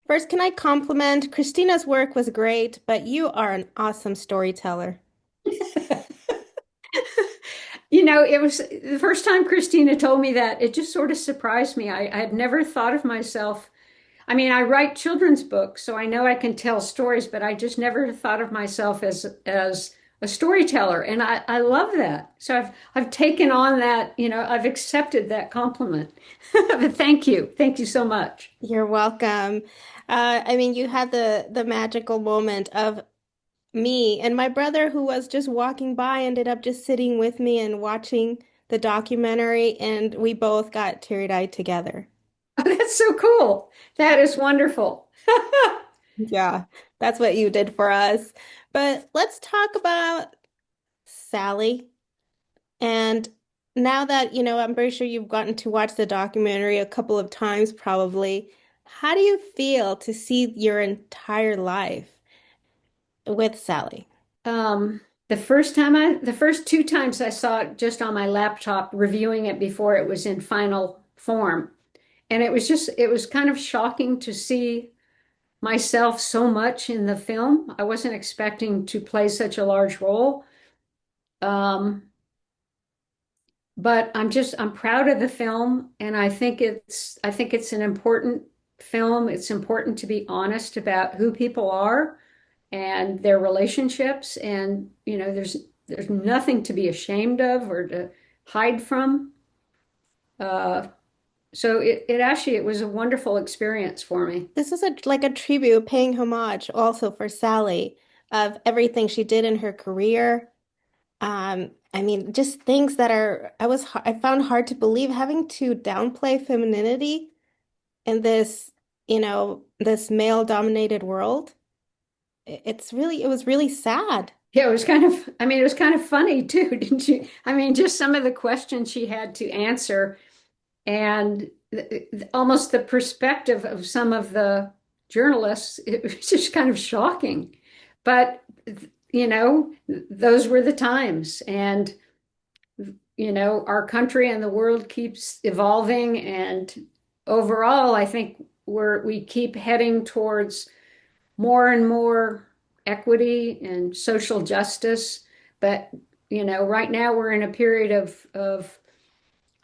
First, can I compliment Christina's work was great, but you are an awesome storyteller. It was the first time Christina told me that, it just sort of surprised me. I had never thought of myself. I mean, I write children's books, so I know I can tell stories, but I just never thought of myself as a storyteller. And I love that. So I've taken on that, I've accepted that compliment. But thank you. Thank you so much. You're welcome. You had the magical moment of me and my brother who was just walking by ended up just sitting with me and watching the documentary, and we both got teary-eyed together. Oh, that's so cool. That is wonderful. Yeah, that's what you did for us. But let's talk about Sally. And now that, I'm very sure you've gotten to watch the documentary a couple of times probably, how do you feel to see your entire life with Sally? Um, the first two times I saw it just on my laptop, reviewing it before it was in final form. And it was kind of shocking to see myself so much in the film. I wasn't expecting to play such a large role. Um, but I'm proud of the film, and I think it's an important film. It's important to be honest about who people are and their relationships, and there's nothing to be ashamed of or to hide from. Uh, so it was a wonderful experience for me. This is like a tribute paying homage also for Sally of everything she did in her career. Just things that I found hard to believe having to downplay femininity in this, this male-dominated world. It was really sad. Yeah, it was kind of funny too, didn't you? I mean, just some of the questions she had to answer and almost the perspective of some of the journalists, it was just kind of shocking. But, those were the times. And, our country and the world keeps evolving. And overall, I think we keep heading towards more and more equity and social justice. But, right now we're in a period of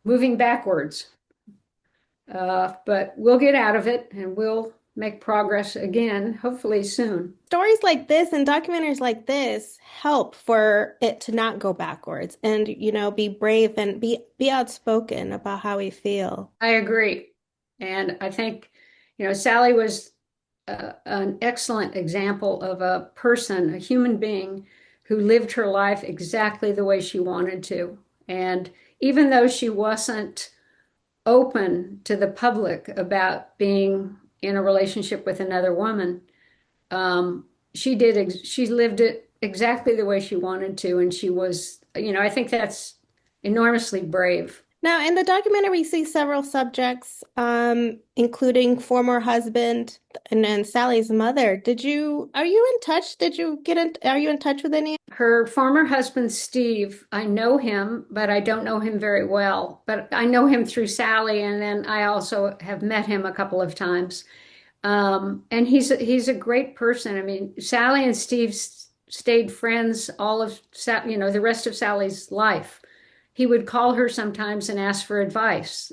moving backwards. But we'll get out of it and we'll make progress again, hopefully soon. Stories like this and documentaries like this help for it to not go backwards and, be brave and be outspoken about how we feel. I agree. And I think, Sally was an excellent example of a person, a human being who lived her life exactly the way she wanted to. And even though she wasn't open to the public about being in a relationship with another woman, she lived it exactly the way she wanted to. And she was, I think that's enormously brave. Now, in the documentary, we see several subjects, including former husband and then Sally's mother. Are you in touch? Are you in touch with any? Her former husband, Steve, I know him, but I don't know him very well. But I know him through Sally, and then I also have met him a couple of times. And he's a great person. I mean, Sally and Steve stayed friends all of the rest of Sally's life. He would call her sometimes and ask for advice.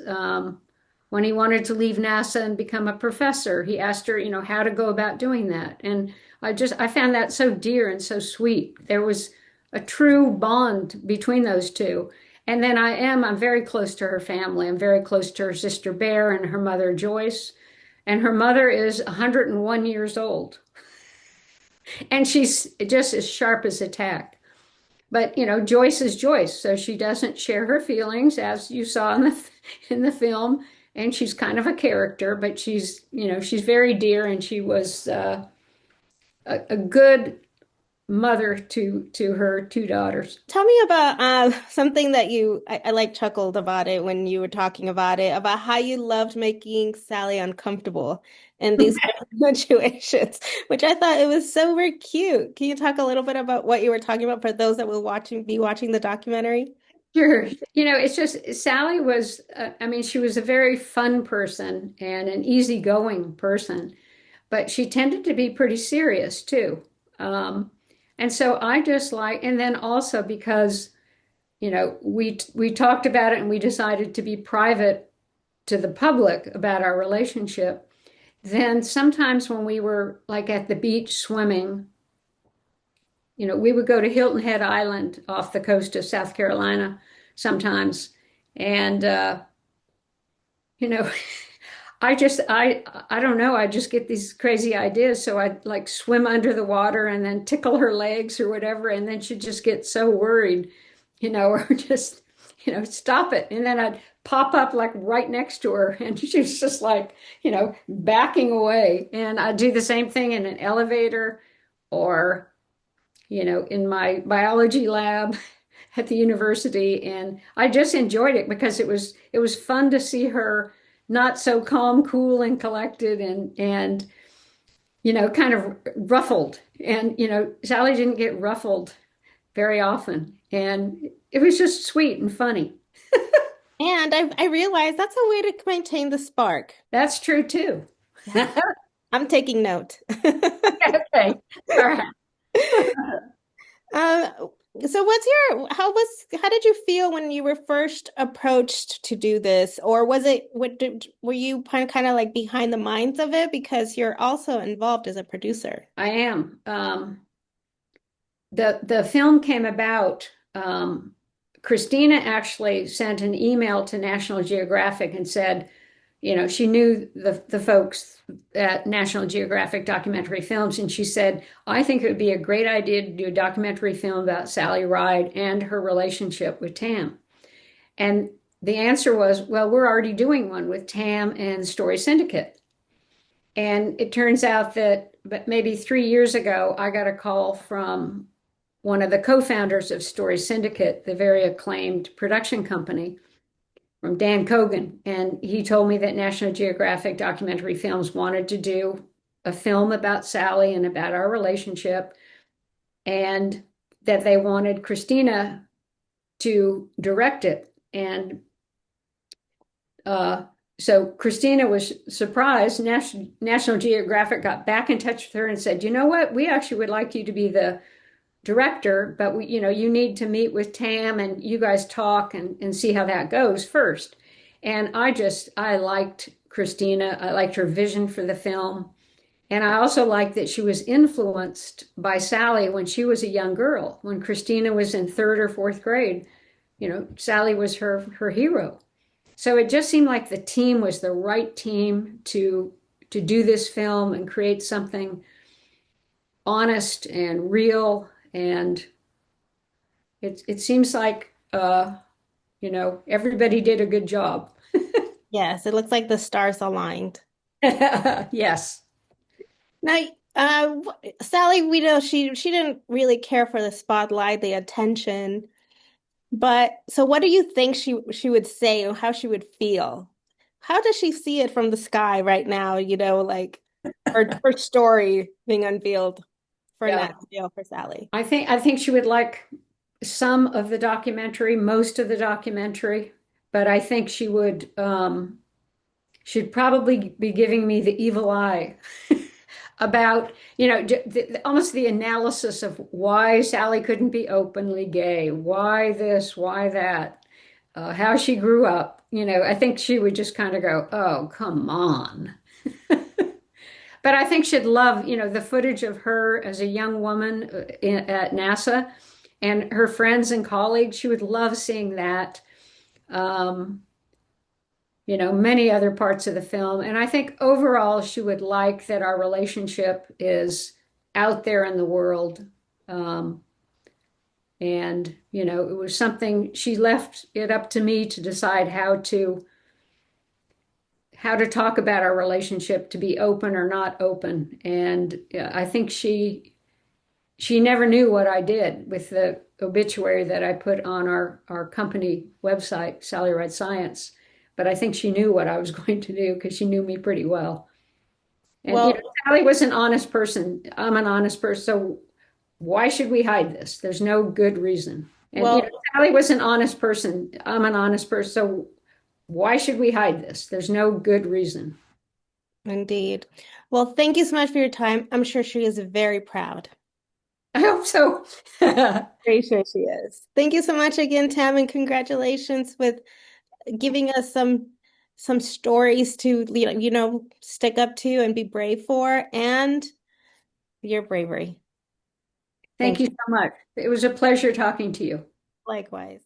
When he wanted to leave NASA and become a professor, he asked her, how to go about doing that. And I found that so dear and so sweet. There was a true bond between those two. And then I'm very close to her family. I'm very close to her sister Bear and her mother Joyce. And her mother is 101 years old. And she's just as sharp as a tack. But Joyce is Joyce, so she doesn't share her feelings, as you saw in the film. And she's kind of a character, but she's very dear, and she was a good mother to her two daughters. Tell me about something that I like chuckled about it when you were talking about it, about how you loved making Sally uncomfortable in these situations, which I thought it was so very cute. Can you talk a little bit about what you were talking about for those that will be watching the documentary? Sure. It's just Sally was, I mean, she was a very fun person and an easygoing person. but she tended to be pretty serious too. Um, and so I just like, and then also because, we talked about it and we decided to be private to the public about our relationship. Then sometimes when we were like at the beach swimming, we would go to Hilton Head Island off the coast of South Carolina sometimes. And, you know, I don't know, I just get these crazy ideas. So I'd like swim under the water and then tickle her legs or whatever. And then she'd just get so worried, or just, stop it. And then I'd pop up like right next to her and she's just like, backing away. And I'd do the same thing in an elevator or in my biology lab at the university. And I just enjoyed it because it was fun to see her not so calm, cool, and collected and kind of ruffled. And Sally didn't get ruffled very often. And it was just sweet and funny. And I realized that's a way to maintain the spark. That's true too. Yeah, I'm taking note. Okay. All right. Um, so how did you feel when you were first approached to do this? Or were you kind of like behind the minds of it because you're also involved as a producer? I am. The film came about. Cristina actually sent an email to National Geographic and said, she knew the folks at National Geographic Documentary Films, and she said, I think it would be a great idea to do a documentary film about Sally Ride and her relationship with Tam. And the answer was, well, we're already doing one with Tam and Story Syndicate. And it turns out that maybe 3 years ago, I got a call from one of the co-founders of Story Syndicate, the very acclaimed production company, from Dan Cogan. And he told me that National Geographic Documentary Films wanted to do a film about Sally and about our relationship, and that they wanted Cristina to direct it. And so Cristina was surprised. National Geographic got back in touch with her and said, you know what, we actually would like you to be the director, but you need to meet with Tam and you guys talk and see how that goes first. And I liked Cristina. I liked her vision for the film. And I also liked that she was influenced by Sally when she was a young girl. When Cristina was in third or fourth grade, Sally was her hero. So it just seemed like the team was the right team to do this film and create something honest and real. And it seems like everybody did a good job. Yes, it looks like the stars aligned. Yes. Now, Sally, we know she didn't really care for the spotlight, the attention. But so what do you think she would say or how she would feel? How does she see it from the sky right now, like her story being unveiled for Yeah. Nat for Sally? I think she would like some of the documentary, most of the documentary, but I think she'd probably be giving me the evil eye about, almost the analysis of why Sally couldn't be openly gay, why this, why that, how she grew up. I think she would just kind of go, oh, come on. But I think she'd love, the footage of her as a young woman at NASA and her friends and colleagues. She would love seeing that. Um, many other parts of the film. And I think overall, she would like that our relationship is out there in the world. Um, and, it was something she left it up to me to decide how to talk about our relationship to be open or not open. And I think she never knew what I did with the obituary that I put on our company website, Sally Ride Science. But I think she knew what I was going to do because she knew me pretty well. And Well, Sally was an honest person. I'm an honest person. So why should we hide this? There's no good reason. And well, Sally was an honest person. I'm an honest person. So why should we hide this? There's no good reason. Indeed. Well, thank you so much for your time. I'm sure she is very proud. I hope so. Very sure she is. Thank you so much again, Tam, and congratulations with giving us some stories to stick up to and be brave for, and your bravery. Thank Thank you you. so much. It was a pleasure talking to you. Likewise.